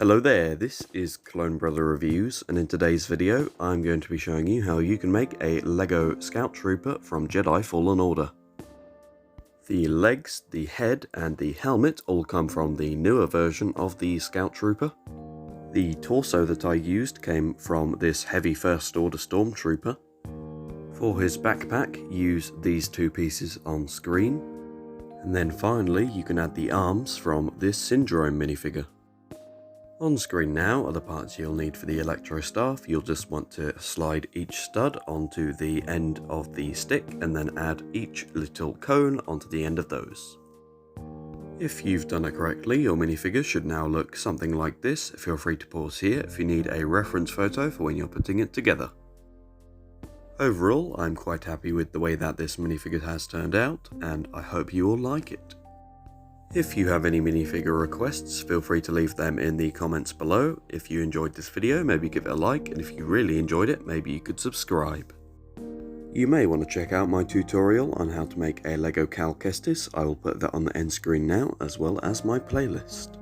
Hello there, this is Clone Brother Reviews, and in today's video I'm going to be showing you how you can make a LEGO Scout Trooper from Jedi Fallen Order. The legs, the head and the helmet all come from the newer version of the Scout Trooper. The torso that I used came from this heavy First Order Stormtrooper. For his backpack, use these two pieces on screen. And then finally you can add the arms from this Syndrome minifigure. On screen now are the parts you'll need for the Electro Staff. You'll just want to slide each stud onto the end of the stick and then add each little cone onto the end of those. If you've done it correctly, your minifigure should now look something like this. Feel free to pause here if you need a reference photo for when you're putting it together. Overall, I'm quite happy with the way that this minifigure has turned out, and I hope you all like it. If you have any minifigure requests, feel free to leave them in the comments below. If you enjoyed this video, maybe give it a like, and if you really enjoyed it, maybe you could subscribe. You may want to check out my tutorial on how to make a LEGO Cal Kestis. I will put that on the end screen now, as well as my playlist.